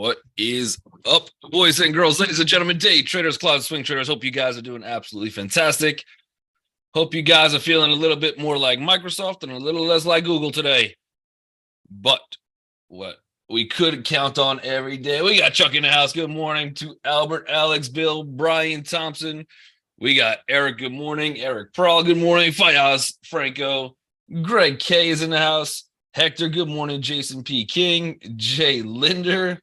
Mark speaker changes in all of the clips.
Speaker 1: What is up, boys and girls, ladies and gentlemen, day traders, cloud swing traders? Hope you guys are doing absolutely fantastic. Hope you guys are feeling a little bit more like Microsoft and a little less like Google today. But what we could count on every day, we got Chuck in the house. Good morning to Albert, Alex, Bill, Brian Thompson. We got Eric. Good morning. Eric Prawl. Good morning. Fayaz Franco. Greg K is in the house. Hector. Good morning. Jason P. King. Jay Linder.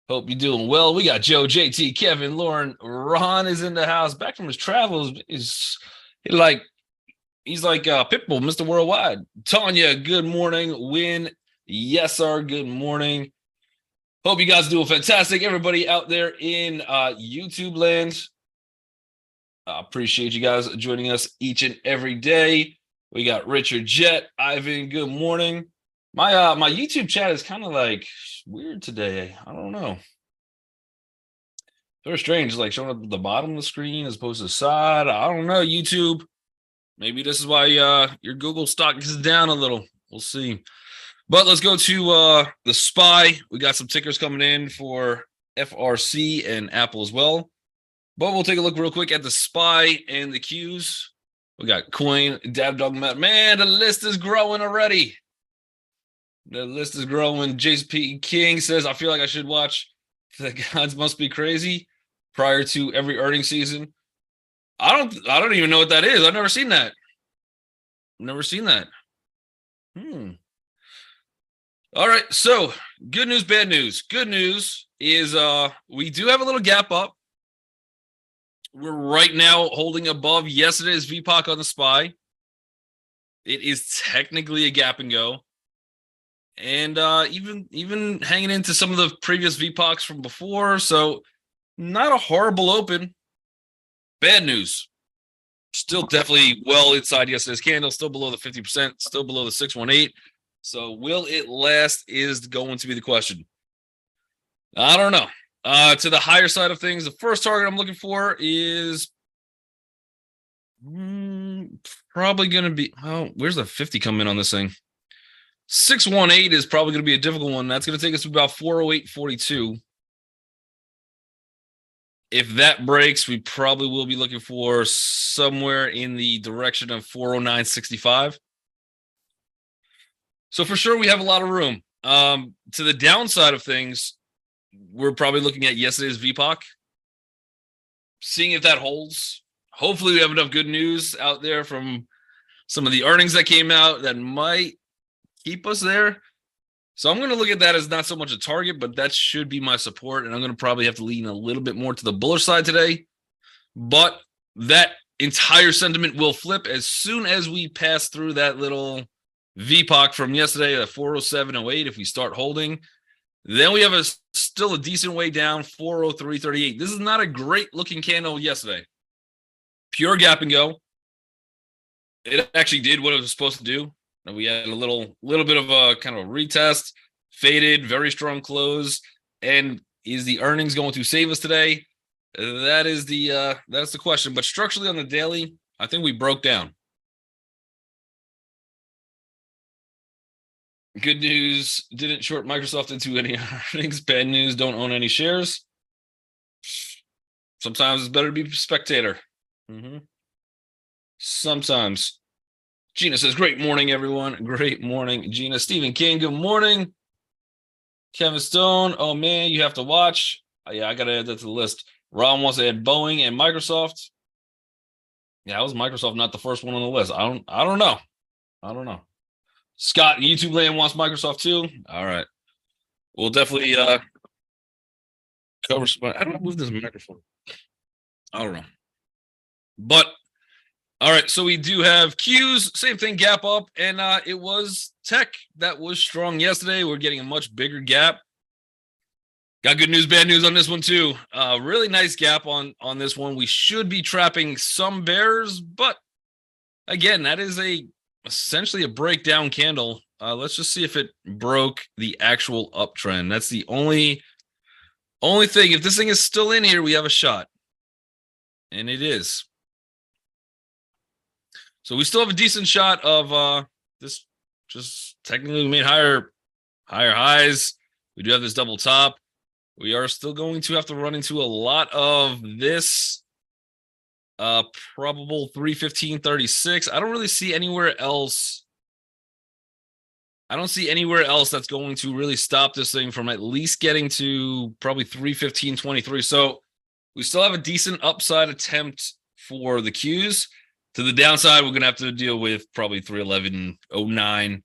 Speaker 1: Hope you're doing well. We got Joe, JT, Kevin, Lauren. Ron is in the house, back from his travels. He's like Pitbull, Mr. Worldwide. Tanya, good morning. Win, yes, sir. Good morning. Hope you guys are doing fantastic. Everybody out there in YouTube land, I appreciate you guys joining us each and every day. We got Richard Jet, Ivan. Good morning. My YouTube chat is kind of like weird today. I don't know. Very strange. It's like showing up at the bottom of the screen as opposed to the side. I don't know, YouTube. Maybe this is why your Google stock is down a little. We'll see. But let's go to the SPY. We got some tickers coming in for FRC and Apple as well. But we'll take a look real quick at the SPY and the Qs. We got Coin, Dab Dog Matt. Man, the list is growing already. The list is growing. JP King says, I feel like I should watch The Gods Must Be Crazy prior to every earnings season. I don't even know what that is. I've never seen that. All right. So good news, bad news. Good news is we do have a little gap up. We're right now holding above yesterday's VPOC on the SPY. It is technically a gap and go. And even hanging into some of the previous VPOCs from before. So not a horrible open. Bad news. Still definitely well inside yesterday's candle. Still below the 50%. Still below the 618. So will it last is going to be the question. I don't know. To the higher side of things, the first target I'm looking for is probably going to be, where's the 50 come in on this thing? 618 is probably going to be a difficult one. That's going to take us to about 408.42. If that breaks, we probably will be looking for somewhere in the direction of 409.65. So for sure, we have a lot of room. To the downside of things, we're probably looking at yesterday's VPOC, seeing if that holds. Hopefully, we have enough good news out there from some of the earnings that came out that might keep us there. So I'm going to look at that as not so much a target, but that should be my support. And I'm going to probably have to lean a little bit more to the bullish side today. But that entire sentiment will flip as soon as we pass through that little VPOC from yesterday at 407.08. If we start holding, then we have still a decent way down, 403.38. This is not a great looking candle yesterday. Pure gap and go. It actually did what it was supposed to do. We had a little bit of a kind of a retest, faded, very strong close. And is the earnings going to save us today? That's the question. But structurally on the daily, I think we broke down. Good news, didn't short Microsoft into any earnings. Bad news, don't own any shares. Sometimes it's better to be a spectator. Sometimes. Gina says, great morning, everyone. Great morning, Gina. Stephen King, good morning. Kevin Stone, oh, man, you have to watch. Yeah, I got to add that to the list. Ron wants to add Boeing and Microsoft. Yeah, that was Microsoft, not the first one on the list. I don't know. Scott, YouTube land wants Microsoft too. All right. We'll definitely cover. I don't move this microphone. I don't know. But all right, so we do have Qs, same thing, gap up, and it was tech that was strong yesterday. We're getting a much bigger gap. Got good news, bad news on this one too. Really nice gap on this one. We should be trapping some bears, but again, that is essentially a breakdown candle. Let's just see if it broke the actual uptrend. That's the only thing. If this thing is still in here, we have a shot, and it is. So we still have a decent shot of this. Just technically we made higher highs. We do have this double top. We are still going to have to run into a lot of this probable 315.36. I don't really see anywhere else. I don't see anywhere else that's going to really stop this thing from at least getting to probably 315.23. So we still have a decent upside attempt for the Qs. To the downside, we're going to have to deal with probably 311.09,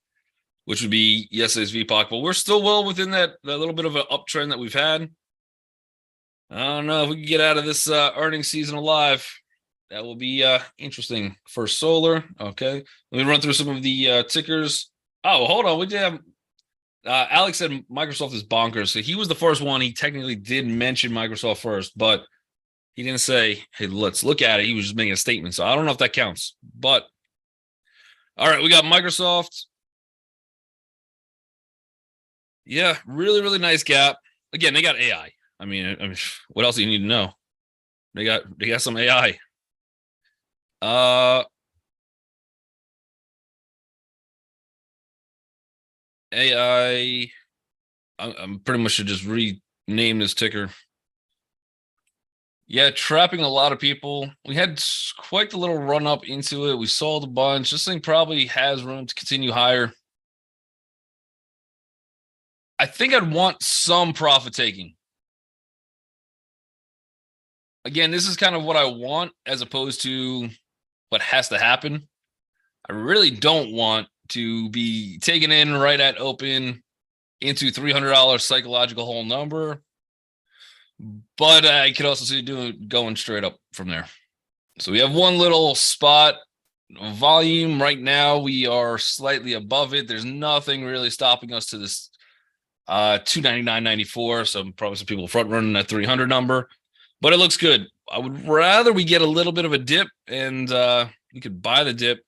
Speaker 1: which would be yesterday's VPOC. But we're still well within that little bit of an uptrend that we've had. I don't know if we can get out of this earnings season alive. That will be interesting. First Solar. Okay. Let me run through some of the tickers. Oh, hold on. We did have Alex said Microsoft is bonkers. So he was the first one. He technically did mention Microsoft first, but he didn't say, hey, let's look at it. He was just making a statement. So I don't know if that counts. But all right, we got Microsoft. Yeah, really, really nice gap. Again, they got AI. I mean, what else do you need to know? They got some AI. AI. I'm pretty much should just rename this ticker. Yeah, trapping a lot of people. We had quite the little run up into it. We sold a bunch. This thing probably has room to continue higher. I think I'd want some profit taking. Again, this is kind of what I want as opposed to what has to happen. I really don't want to be taken in right at open into $300 psychological whole number. But I could also see it going straight up from there. So we have one little spot volume right now. We are slightly above it. There's nothing really stopping us to this 299.94. So probably some people front running that 300 number, but it looks good. I would rather we get a little bit of a dip and we could buy the dip.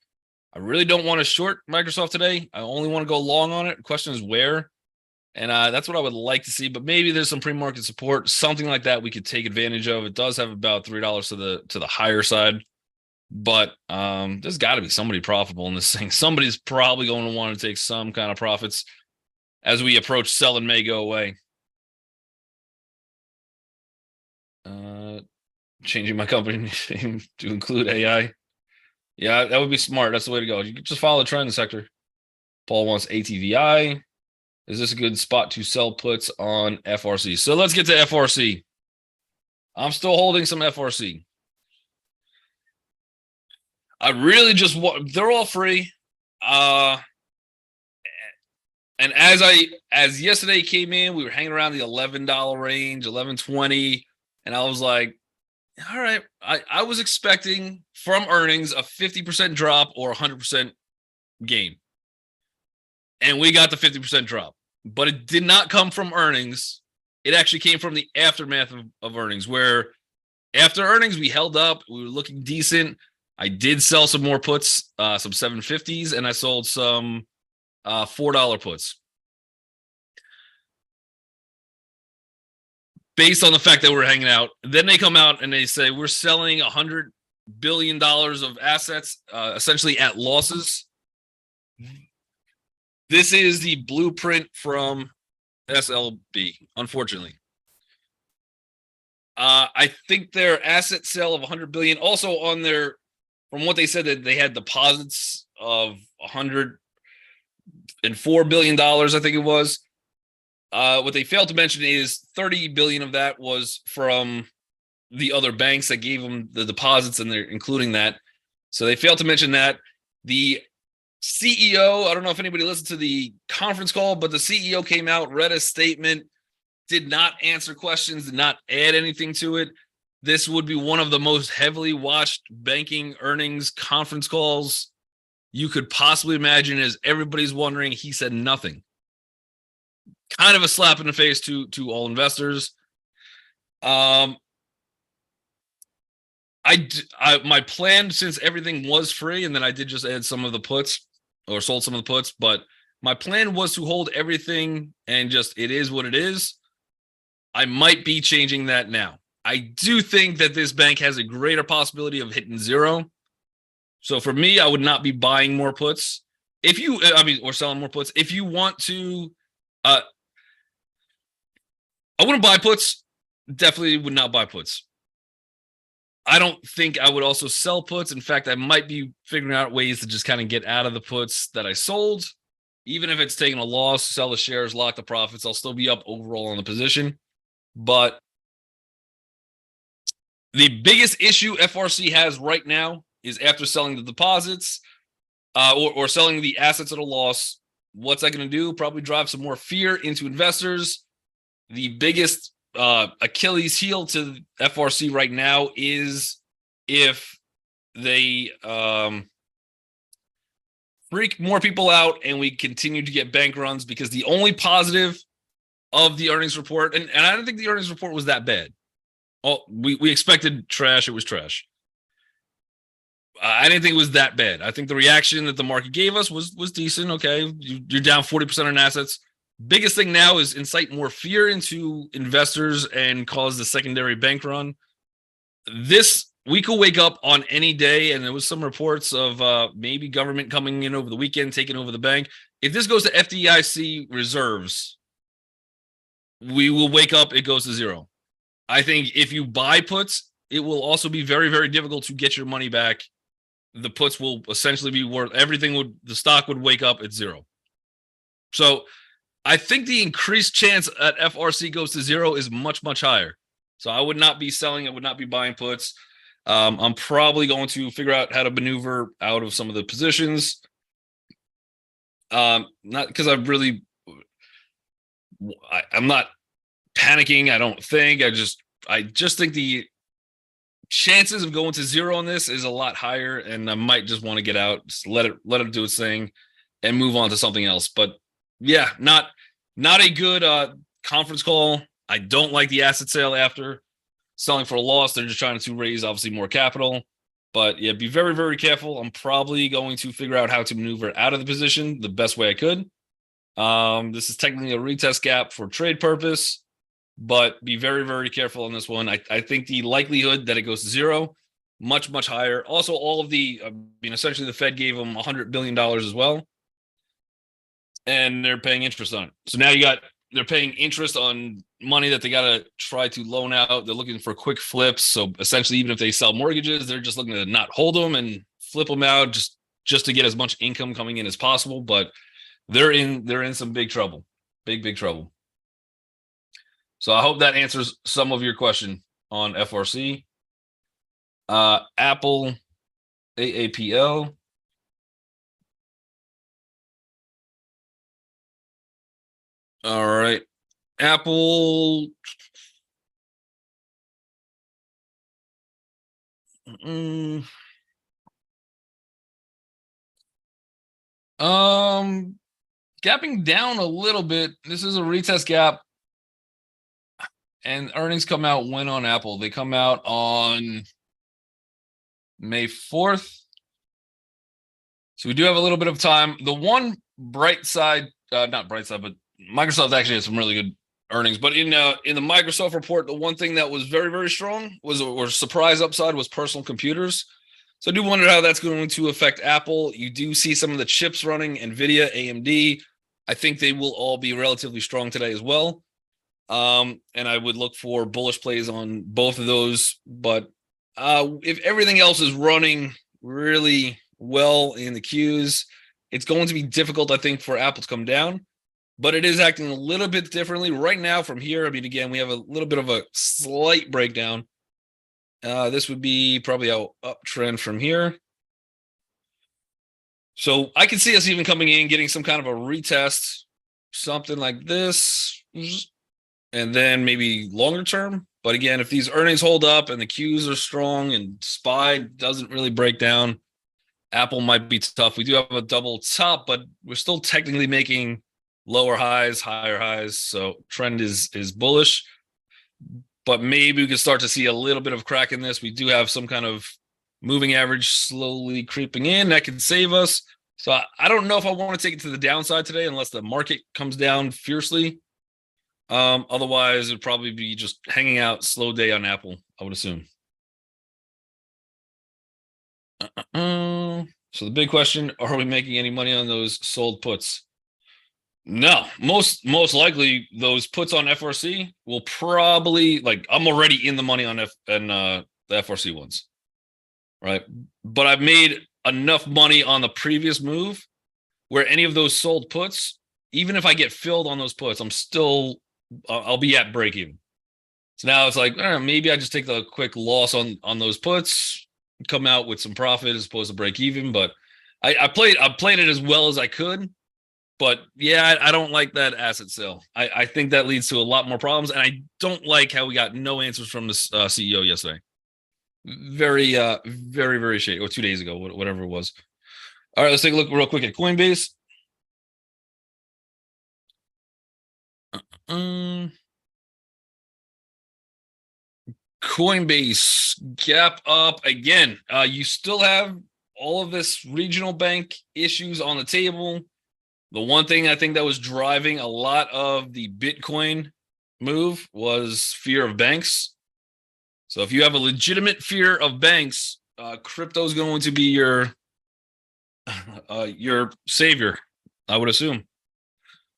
Speaker 1: I really don't want to short Microsoft today. I only want to go long on it. The question is where. And that's what I would like to see, but maybe there's some pre-market support, something like that we could take advantage of. It does have about $3 to the higher side, but there's got to be somebody profitable in this thing. Somebody's probably going to want to take some kind of profits as we approach sell and may go away. Changing my company name to include AI. Yeah, that would be smart. That's the way to go. You can just follow the trend sector. Paul wants ATVI. Is this a good spot to sell puts on FRC? So let's get to FRC. I'm still holding some FRC. I really just want, they're all free. And as yesterday came in, we were hanging around the $11 range, $11.20. And I was like, all right, I was expecting from earnings a 50% drop or 100% gain. And we got the 50% drop. But it did not come from earnings. It actually came from the aftermath of earnings, where after earnings, we held up. We were looking decent. I did sell some more puts, some 750s, and I sold some $4 puts. Based on the fact that we're hanging out. Then they come out and they say, we're selling $100 billion of assets, essentially at losses. This is the blueprint from SLB, unfortunately. I think their asset sale of $100 billion, also on their, from what they said, that they had deposits of $104 billion, I think it was. What they failed to mention is 30 billion of that was from the other banks that gave them the deposits, and they're including that. So they failed to mention that. The CEO, I don't know if anybody listened to the conference call, but the CEO came out, read a statement, did not answer questions, did not add anything to it. This would be one of the most heavily watched banking earnings conference calls you could possibly imagine, as everybody's wondering. He said nothing. Kind of a slap in the face to all investors. My plan, since everything was free, and then I did just add some of the puts, or sold some of the puts, but my plan was to hold everything and just, it is what it is. I might be changing that now. I do think that this bank has a greater possibility of hitting zero. So for me, I would not be buying more puts. Or selling more puts. If you want to, I wouldn't buy puts. Definitely would not buy puts. I don't think I would also sell puts. In fact, I might be figuring out ways to just kind of get out of the puts that I sold. Even if it's taking a loss, sell the shares, lock the profits, I'll still be up overall on the position. But the biggest issue FRC has right now is after selling the deposits or selling the assets at a loss, what's that going to do? Probably drive some more fear into investors. The biggest Achilles heel to FRC right now is if they freak more people out and we continue to get bank runs, because the only positive of the earnings report, and I don't think the earnings report was that bad. Oh, we expected trash. It was trash. I didn't think it was that bad. I think the reaction that the market gave us was decent. Okay, you're down 40% on assets. Biggest thing now is incite more fear into investors and cause the secondary bank run. We could wake up on any day, and there was some reports of maybe government coming in over the weekend, taking over the bank. If this goes to FDIC reserves, we will wake up, it goes to zero. I think if you buy puts, it will also be very, very difficult to get your money back. The puts will essentially be worth everything. The stock would wake up at zero. So I think the increased chance at FRC goes to zero is much, much higher. So I would not be selling. I would not be buying puts. I'm probably going to figure out how to maneuver out of some of the positions. Not because I'm not panicking. I don't think. I just think the chances of going to zero on this is a lot higher, and I might just want to get out, just let it do its thing, and move on to something else. But yeah, not a good conference call. I don't like the asset sale after selling for a loss. They're just trying to raise obviously more capital. But yeah, be very, very careful. I'm probably going to figure out how to maneuver out of the position the best way I could. This is technically a retest gap for trade purpose, but be very, very careful on this one. I think the likelihood that it goes to zero, much, much higher. Also, all of essentially the Fed gave them $100 billion as well, and they're paying interest on it. So now they're paying interest on money that they got to try to loan out. They're looking for quick flips. So essentially, even if they sell mortgages, they're just looking to not hold them and flip them out just to get as much income coming in as possible. But they're in some big trouble, big trouble. So I hope that answers some of your question on FRC. Apple, AAPL. All right. Apple. Gapping down a little bit. This is a retest gap. And earnings come out when on Apple? They come out on May 4th. So we do have a little bit of time. The one bright side, not bright side, but Microsoft actually had some really good earnings. But in the Microsoft report, the one thing that was very, very strong or surprise upside was personal computers. So I do wonder how that's going to affect Apple. You do see some of the chips running, NVIDIA, AMD. I think they will all be relatively strong today as well. And I would look for bullish plays on both of those. But if everything else is running really well in the queues, it's going to be difficult, I think, for Apple to come down. But it is acting a little bit differently right now from here. I mean, again, we have a little bit of a slight breakdown. This would be probably an uptrend from here. So I can see us even coming in, getting some kind of a retest, something like this, and then maybe longer term. But again, if these earnings hold up and the queues are strong and SPY doesn't really break down, Apple might be tough. We do have a double top, but we're still technically making lower highs, higher highs. So trend is bullish. But maybe we can start to see a little bit of crack in this. We do have some kind of moving average slowly creeping in that can save us. So I don't know if I want to take it to the downside today unless the market comes down fiercely. Otherwise, it'd probably be just hanging out, slow day on Apple, I would assume. So the big question, are we making any money on those sold puts? No, most likely those puts on FRC will probably, like, I'm already in the money on the FRC ones, right? But I've made enough money on the previous move where any of those sold puts, even if I get filled on those puts, I'll be at break even. So now it's like, maybe I just take the quick loss on those puts, come out with some profit as opposed to break even. But I played it as well as I could. But yeah, I don't like that asset sale. I think that leads to a lot more problems, and I don't like how we got no answers from the CEO yesterday. Very, very shady. Or 2 days ago, whatever it was. All right, let's take a look real quick at Coinbase. Coinbase gap up again. You still have all of this regional bank issues on the table. The one thing I think that was driving a lot of the Bitcoin move was fear of banks. So if you have a legitimate fear of banks, crypto is going to be your savior, I would assume.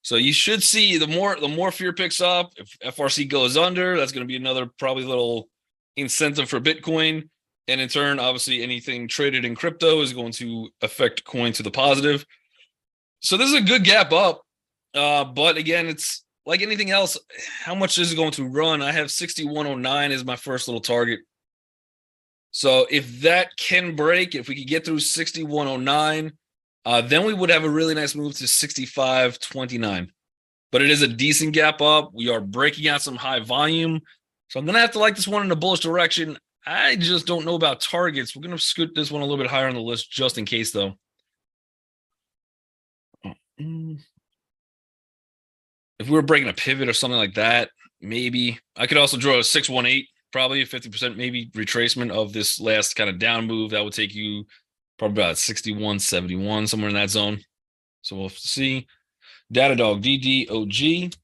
Speaker 1: So you should see the more fear picks up. If FRC goes under, that's going to be another probably little incentive for Bitcoin. And in turn, obviously, anything traded in crypto is going to affect coin to the positive. So this is a good gap up. But again, it's like anything else. How much is it going to run? I have 6109 as my first little target. So if that can break, if we could get through 6109, then we would have a really nice move to 6529. But it is a decent gap up. We are breaking out some high volume. So I'm going to have to like this one in a bullish direction. I just don't know about targets. We're going to scoot this one a little bit higher on the list just in case, though. If we were breaking a pivot or something like that, maybe. I could also draw a 618, probably a 50% maybe retracement of this last kind of down move. That would take you probably about 61.71, somewhere in that zone. So we'll see. Datadog, DDOG.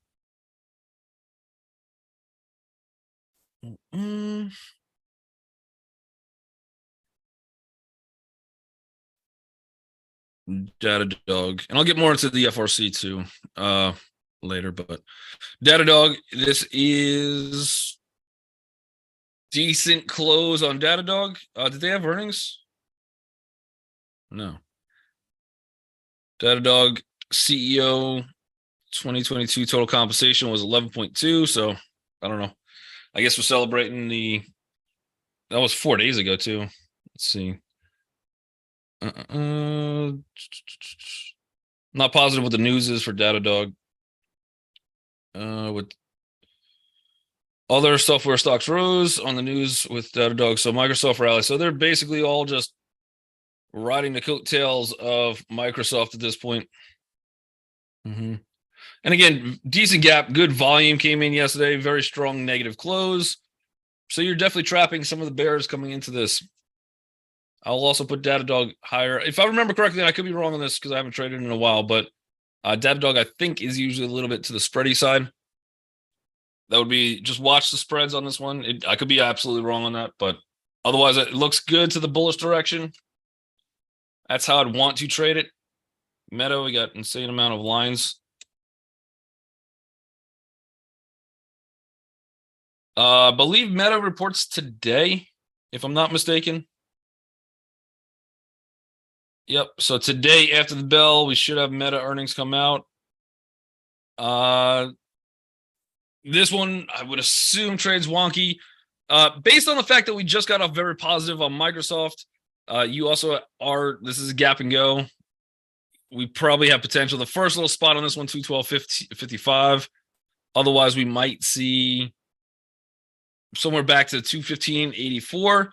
Speaker 1: Datadog, and I'll get more into the FRC too later. But Datadog, this is decent close on Datadog. Did they have earnings? No. Datadog CEO 2022 total compensation was 11.2. So I don't know. I guess we're celebrating that was 4 days ago too. Let's see. Not positive what the news is for Datadog. With other software stocks rose on the news with Datadog. So Microsoft rally. So they're basically all just riding the coattails of Microsoft at this point. And again, decent gap, good volume came in yesterday, very strong negative close. So you're definitely trapping some of the bears coming into this. I'll also put Datadog higher. If I remember correctly, I could be wrong on this because I haven't traded in a while, but Datadog, I think, is usually a little bit to the spready side. That would be just watch the spreads on this one. I could be absolutely wrong on that, but otherwise it looks good to the bullish direction. That's how I'd want to trade it. Meta, we got insane amount of lines. I believe Meta reports today, if I'm not mistaken. Yep. So today after the bell, we should have Meta earnings come out. This one, I would assume trades wonky. Based on the fact that we just got off very positive on Microsoft, you also are, this is a gap and go. We probably have potential. The first little spot on this one, 212.55. Otherwise, we might see somewhere back to 215.84.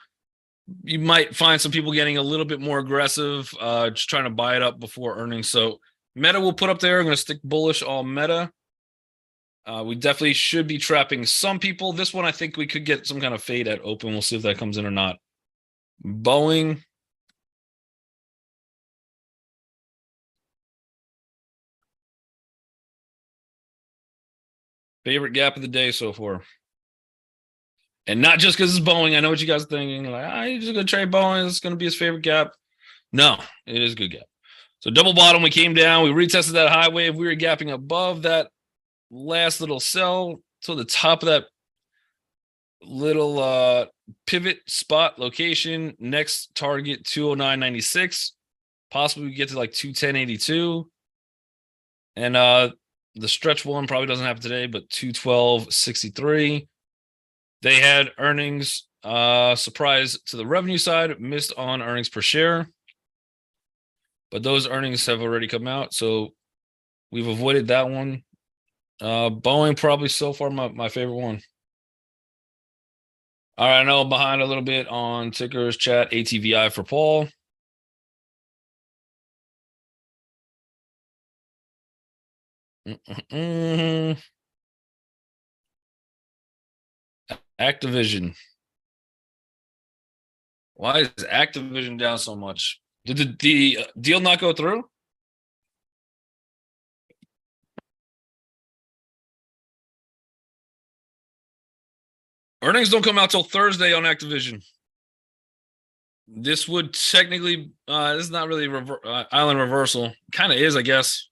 Speaker 1: You might find some people getting a little bit more aggressive, just trying to buy it up before earnings. So Meta will put up there. I'm going to stick bullish all Meta. We definitely should be trapping some people. This one, I think we could get some kind of fade at open. We'll see if that comes in or not. Boeing. Favorite gap of the day so far. And not just because it's Boeing. I know what you guys are thinking. Like, you're just going to trade Boeing. It's going to be his favorite gap. No, it is a good gap. So double bottom, we came down, we retested that high wave. We were gapping above that last little sell to the top of that little pivot spot location. Next target 209.96. Possibly we get to like 210.82. And the stretch one probably doesn't happen today, but 212.63. They had earnings. Surprise to the revenue side, missed on earnings per share. But those earnings have already come out, so we've avoided that one. Boeing probably so far my favorite one. All right, I know I'm behind a little bit on tickers chat. ATVI for Paul. Activision. Why is Activision down so much? Did the deal not go through? Earnings don't come out till Thursday on Activision. This would technically, this is not really island reversal. Kind of is, I guess.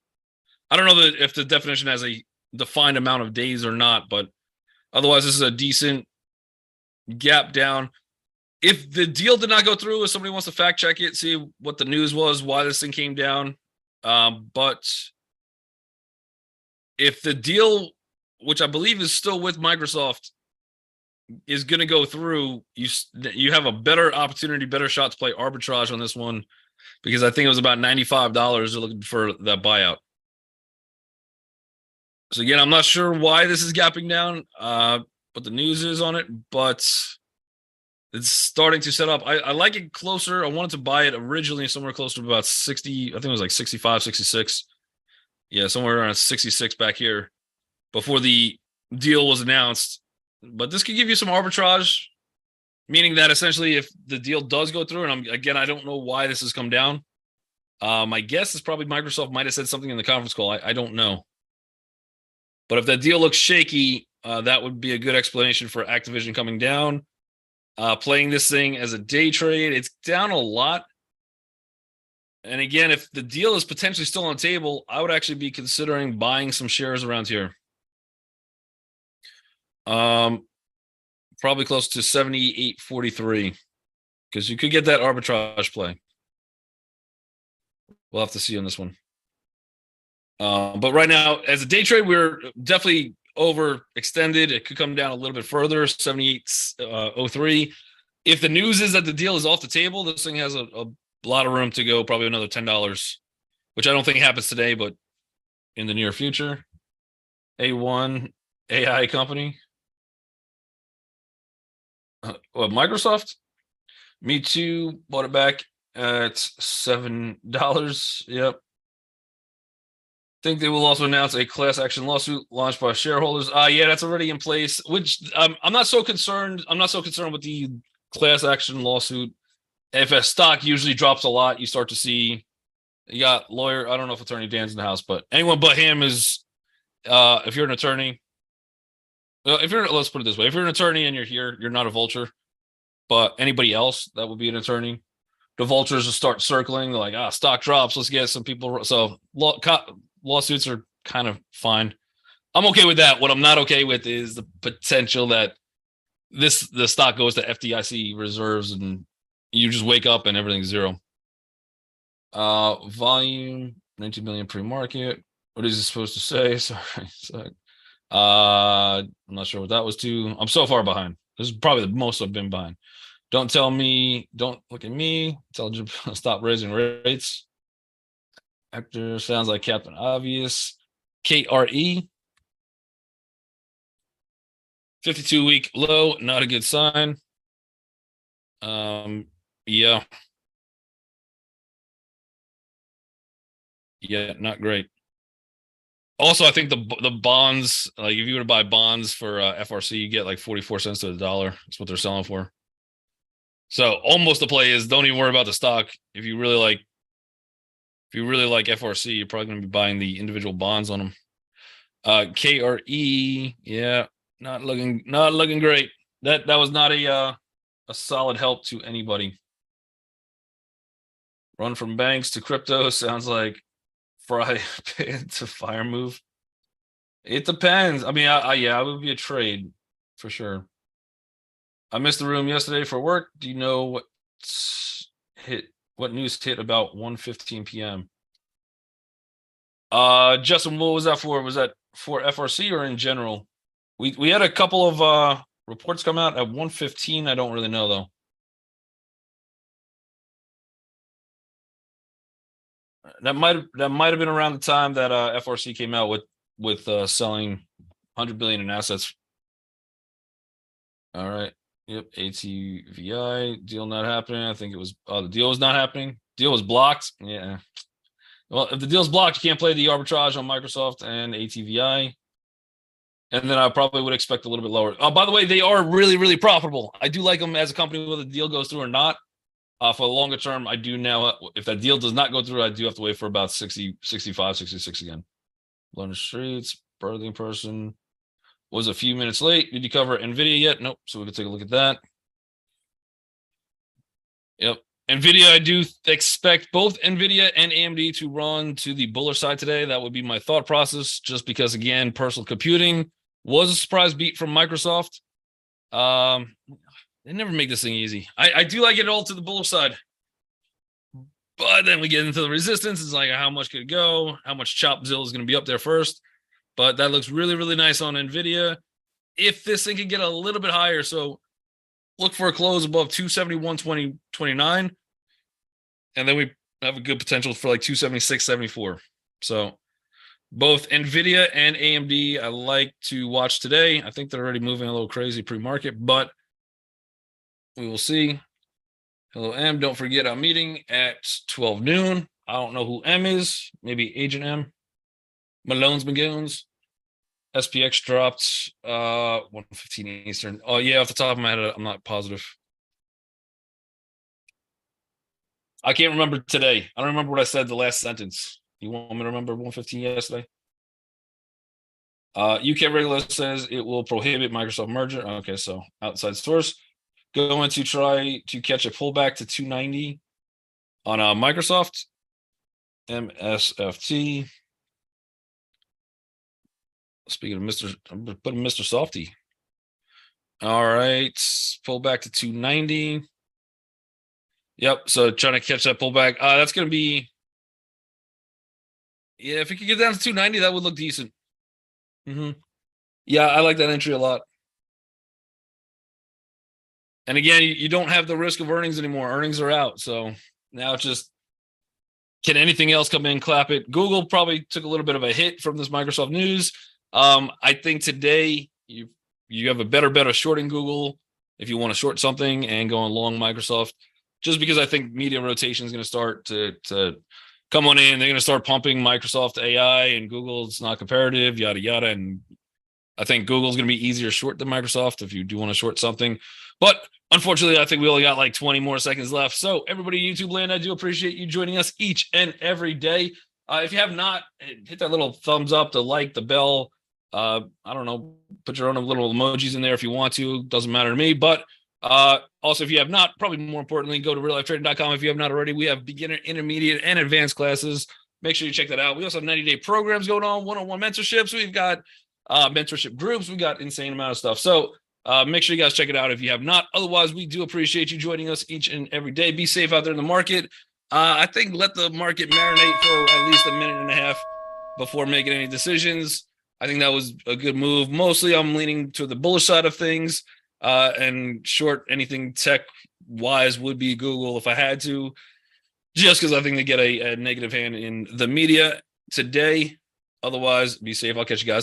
Speaker 1: I don't know if the definition has a defined amount of days or not, but otherwise, this is a decent gap down. If the deal did not go through, if somebody wants to fact check it, see what the news was, why this thing came down. But if the deal, which I believe is still with Microsoft, is going to go through, you have a better opportunity, better shot to play arbitrage on this one, because I think it was about $95 looking for that buyout. So again, I'm not sure why this is gapping down, what the news is on it, but it's starting to set up. I like it closer. I wanted to buy it originally somewhere close to about 60. I think it was like 65, 66. Yeah, somewhere around 66 back here before the deal was announced. But this could give you some arbitrage, meaning that essentially if the deal does go through, and I don't know why this has come down. My guess is probably Microsoft might have said something in the conference call. I don't know. But if that deal looks shaky, that would be a good explanation for Activision coming down. Playing this thing as a day trade, it's down a lot. And again, if the deal is potentially still on the table, I would actually be considering buying some shares around here. Probably close to 78.43, because you could get that arbitrage play. We'll have to see on this one. But right now, as a day trade, we're definitely overextended. It could come down a little bit further, 78.03. If the news is that the deal is off the table, this thing has a lot of room to go, probably another $10, which I don't think happens today, but in the near future. A1 AI company. What, Microsoft? Me too. Bought it back at $7. Yep. Think they will also announce a class action lawsuit launched by shareholders. Yeah, that's already in place. Which I'm not so concerned. I'm not so concerned with the class action lawsuit. If a stock usually drops a lot, you start to see. You got lawyer. I don't know if Attorney Dan's in the house, but anyone but him is. If you're an attorney, let's put it this way: if you're an attorney and you're here, you're not a vulture. But anybody else that would be an attorney, the vultures will start circling. They're like, stock drops. Let's get some people. So lawsuits are kind of fine. I'm okay with that. What I'm not okay with is the potential that the stock goes to FDIC reserves and you just wake up and everything's zero. Volume 19 million pre-market. What is it supposed to say? Sorry. I'm not sure what that was to. I'm so far behind. This is probably the most I've been behind. Don't tell me, don't look at me. Tell you stop raising rates. Actor sounds like Captain Obvious. KRE. 52-week low, not a good sign. Yeah. Yeah, not great. Also, I think the bonds, like if you were to buy bonds for FRC, you get like 44 cents to the dollar. That's what they're selling for. So almost the play is don't even worry about the stock. If you really like FRC, you're probably going to be buying the individual bonds on them. KRE, yeah, not looking great. That was not a solid help to anybody. Run from banks to crypto sounds like fry pan to fire move. It depends. I mean, yeah, it would be a trade for sure. I missed the room yesterday for work. Do you know what news hit about 1:15 p.m.? Justin, what was that for? Was that for FRC or in general? We had a couple of reports come out at 1:15. I don't really know though. That might have been around the time that FRC came out with selling 100 billion in assets. All right. Yep. ATVI deal not happening. I think it was the deal was not happening. Deal was blocked. Yeah. Well, if the deal's blocked, you can't play the arbitrage on Microsoft and ATVI. And then I probably would expect a little bit lower. By the way, they are really, really profitable. I do like them as a company, whether the deal goes through or not. For the longer term, I do now. If that deal does not go through, I do have to wait for about 60, 65, 66 again. London Streets, birthing person was a few minutes late. Did you cover NVIDIA yet? Nope. So we can take a look at that. Yep. NVIDIA, I do expect both NVIDIA and AMD to run to the bullish side today. That would be my thought process, just because, again, personal computing was a surprise beat from Microsoft. They never make this thing easy. I do like it all to the bullish side. But then we get into the resistance. It's like, how much could it go? How much Chopzilla is going to be up there first? But that looks really, really nice on NVIDIA. If this thing can get a little bit higher, so look for a close above 271.29. And then we have a good potential for like 276.74. So both NVIDIA and AMD, I like to watch today. I think they're already moving a little crazy pre-market, but we will see. Hello, M. Don't forget our meeting at 12 noon. I don't know who M is. Maybe Agent M. Malone's McGoons. SPX dropped 1:15 Eastern. Oh, yeah, off the top of my head, I'm not positive. I can't remember today. I don't remember what I said the last sentence. You want me to remember 1:15 yesterday? UK regular says it will prohibit Microsoft merger. Okay, so outside source. Going to try to catch a pullback to 290 on Microsoft. MSFT. Speaking of Mr. I'm putting Mr. Softy. All right, pull back to 290. Yep, so trying to catch that pullback. That's going to be, yeah, if it could get down to 290, that would look decent. Yeah, I like that entry a lot. And again, you don't have the risk of earnings anymore. Earnings are out. So now it's just, can anything else come in, clap it? Google probably took a little bit of a hit from this Microsoft news. I think today you have a better bet of shorting Google if you want to short something and going long Microsoft, just because I think media rotation is going to start to come on in. They're going to start pumping Microsoft AI and Google. It's not comparative, yada, yada. And I think Google's going to be easier short than Microsoft if you do want to short something. But unfortunately, I think we only got like 20 more seconds left. So everybody, YouTube land, I do appreciate you joining us each and every day. If you have not, hit that little thumbs up, the like, the bell. I don't know, put your own little emojis in there if you want to. Doesn't matter to me. But also, if you have not, probably more importantly, go to reallifetrading.com. If you have not already, we have beginner, intermediate, and advanced classes. Make sure you check that out. We also have 90-day programs going on, one-on-one mentorships. We've got mentorship groups. We got insane amount of stuff. So make sure you guys check it out if you have not. Otherwise, we do appreciate you joining us each and every day. Be safe out there in the market. I think let the market marinate for at least a minute and a half before making any decisions. I think that was a good move. Mostly I'm leaning to the bullish side of things, and short anything tech-wise would be Google if I had to, just because I think they get a negative hand in the media today. Otherwise, be safe. I'll catch you guys.